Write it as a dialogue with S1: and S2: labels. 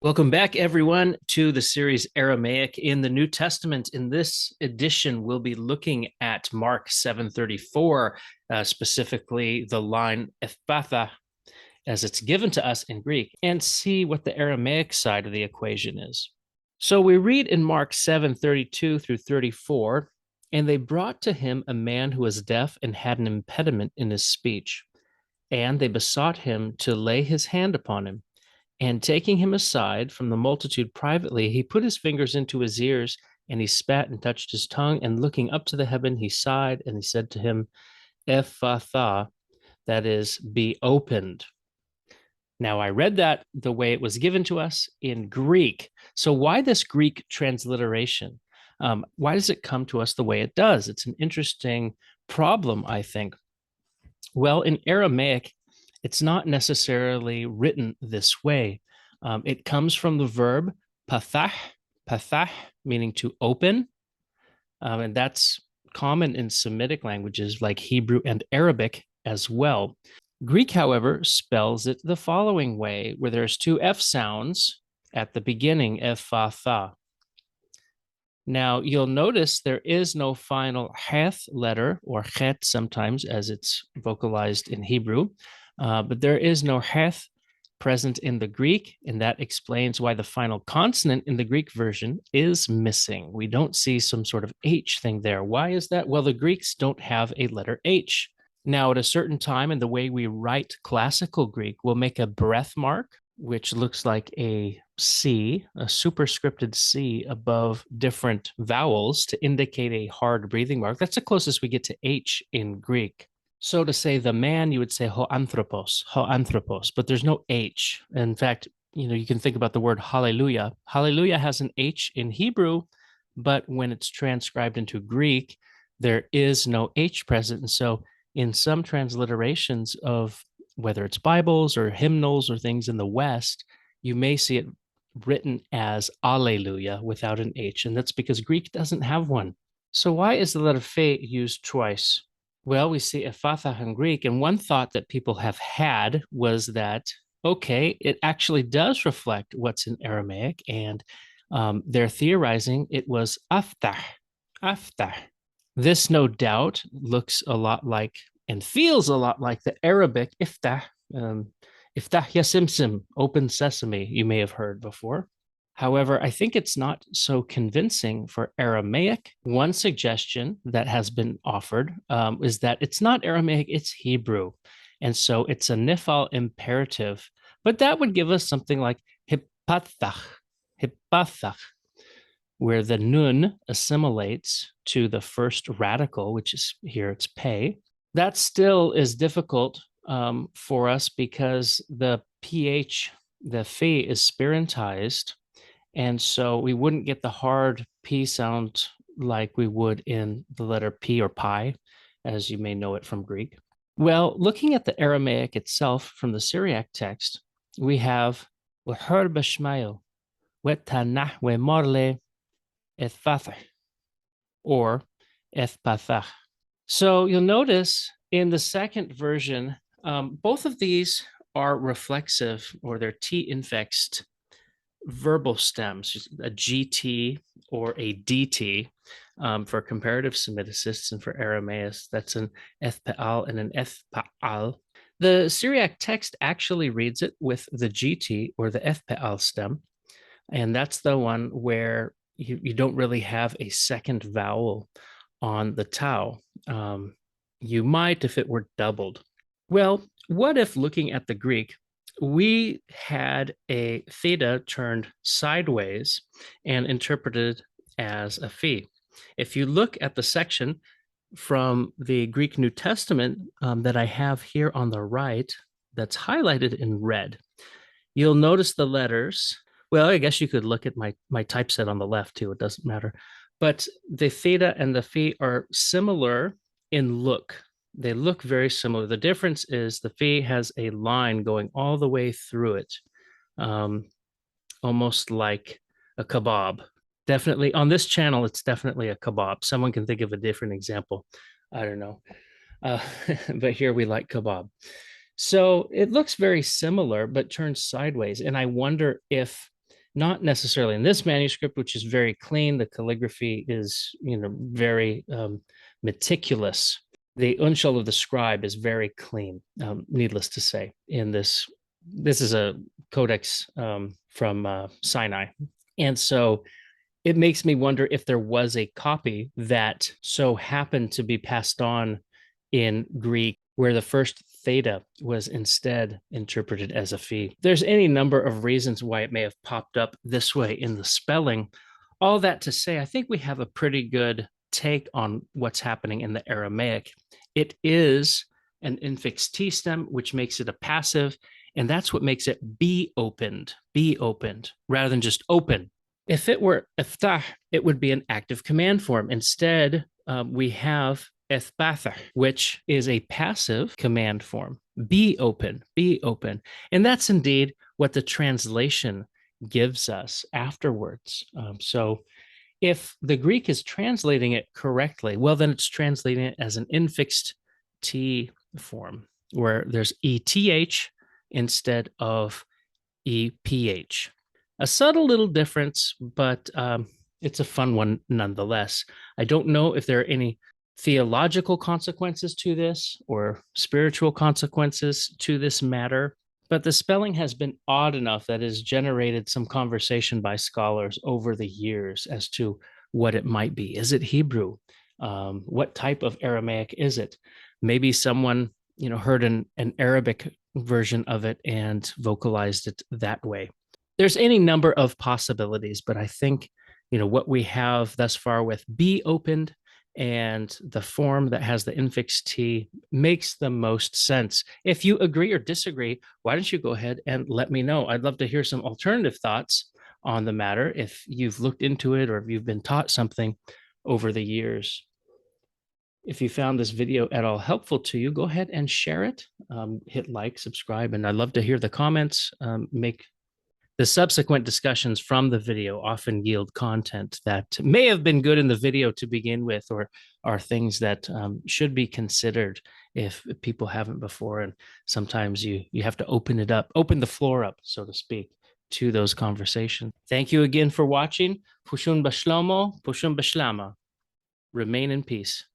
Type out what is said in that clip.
S1: Welcome back, everyone, to the series Aramaic in the New Testament. In this edition, we'll be looking at Mark 7:34, specifically the line Ephphatha, as it's given to us in Greek, and see what the Aramaic side of the equation is. So we read in Mark 7:32 through 34, and they brought to him a man who was deaf and had an impediment in his speech, and they besought him to lay his hand upon him. And taking him aside from the multitude privately, he put his fingers into his ears, and he spat and touched his tongue. And looking up to the heaven, he sighed, and he said to him, Ephphatha, that is, be opened. Now, I read that the way it was given to us in Greek. So why this Greek transliteration? Why does it come to us the way it does? It's an interesting problem, I think. Well, in Aramaic, it's not necessarily written this way. It comes from the verb pathah, pathah, meaning to open. And that's common in Semitic languages like Hebrew and Arabic as well. Greek, however, spells it the following way, where there's two F sounds at the beginning, Ephphatha. Now, you'll notice there is no final heth letter, or chet sometimes, as it's vocalized in Hebrew, but there is no heth present in the Greek, and that explains why the final consonant in the Greek version is missing. We don't see some sort of H thing there. Why is that? Well, the Greeks don't have a letter H. Now, at a certain time in the way we write classical Greek, we'll make a breath mark, which looks like a C, a superscripted C above different vowels to indicate a hard breathing mark. That's the closest we get to H in Greek. So to say the man, you would say ho anthropos, but there's no H. In fact, you can think about the word hallelujah. Hallelujah has an H in Hebrew, but when it's transcribed into Greek, there is no H present. And so in some transliterations of whether it's Bibles or hymnals or things in the West, you may see it written as Alleluia without an H, and that's because Greek doesn't have one. So why is the letter Phe used twice? Well, we see Ephphatha in Greek, and one thought that people have had was that, okay, it actually does reflect what's in Aramaic, and they're theorizing it was Aftah, Aftah. This, no doubt, looks a lot like and feels a lot like the Arabic iftah, iftah ya simsim, open sesame, you may have heard before. However, I think it's not so convincing for Aramaic. One suggestion that has been offered is that it's not Aramaic, it's Hebrew. And so it's a nifal imperative, but that would give us something like hippathach, hippathach, where the nun assimilates to the first radical, which is here it's pay. That still is difficult for us because the ph, the phi, is spirantized, and so we wouldn't get the hard p sound like we would in the letter p or pi, as you may know it from Greek. Well, looking at the Aramaic itself from the Syriac text, we have وحر بشمايل وتنح ومرلي Ephphatha or Ephphatha. So you'll notice in the second version, both of these are reflexive, or they're T-infixed verbal stems, a GT or a DT. For comparative Semiticists and for Aramaeists, that's an Ethpa'al and an Ethpa'al. The Syriac text actually reads it with the GT or the Ethpa'al stem, and that's the one where you don't really have a second vowel on the tau. You might if it were doubled. Well, what if looking at the Greek, we had a theta turned sideways and interpreted as a phi? If you look at the section from the Greek New Testament that I have here on the right, that's highlighted in red, you'll notice the letters. Well, I guess you could look at my typeset on the left too. It doesn't matter. But the theta and the phi are similar in look. They look very similar. The difference is the phi has a line going all the way through it, almost like a kebab. Definitely on this channel, it's definitely a kebab. Someone can think of a different example. I don't know. But here we like kebab. So it looks very similar, but turns sideways. And I wonder if Not necessarily in this manuscript, which is very clean. The calligraphy is, very meticulous. The unshal of the scribe is very clean, needless to say. In this, this is a codex from Sinai, and so it makes me wonder if there was a copy that so happened to be passed on in Greek, where the first theta was instead interpreted as a phi. There's any number of reasons why it may have popped up this way in the spelling. All that to say, I think we have a pretty good take on what's happening in the Aramaic. It is an infix T stem, which makes it a passive, and that's what makes it be opened, rather than just open. If it were Ephphatha, it would be an active command form. Instead, we have Ephphatha, which is a passive command form. Be open, be open. And that's indeed what the translation gives us afterwards. So if the Greek is translating it correctly, well, then it's translating it as an infixed T form, where there's ETH instead of EPH. A subtle little difference, but it's a fun one nonetheless. I don't know if there are any theological consequences to this or spiritual consequences to this matter, but the spelling has been odd enough that has generated some conversation by scholars over the years as to what it might be. Is it Hebrew? What type of Aramaic is it? Maybe someone heard an Arabic version of it and vocalized it that way. There's any number of possibilities, but I think what we have thus far with be opened and the form that has the infix T makes the most sense. If you agree or disagree, why don't you go ahead and let me know? I'd love to hear some alternative thoughts on the matter if you've looked into it or if you've been taught something over the years. If you found this video at all helpful to you, go ahead and share it. Hit like, subscribe, and I'd love to hear the comments. The subsequent discussions from the video often yield content that may have been good in the video to begin with, or are things that should be considered if people haven't before. And sometimes you have to open it up, open the floor up, so to speak, to those conversations. Thank you again for watching. Pushun bashlomo, pushun bashlama. Remain in peace.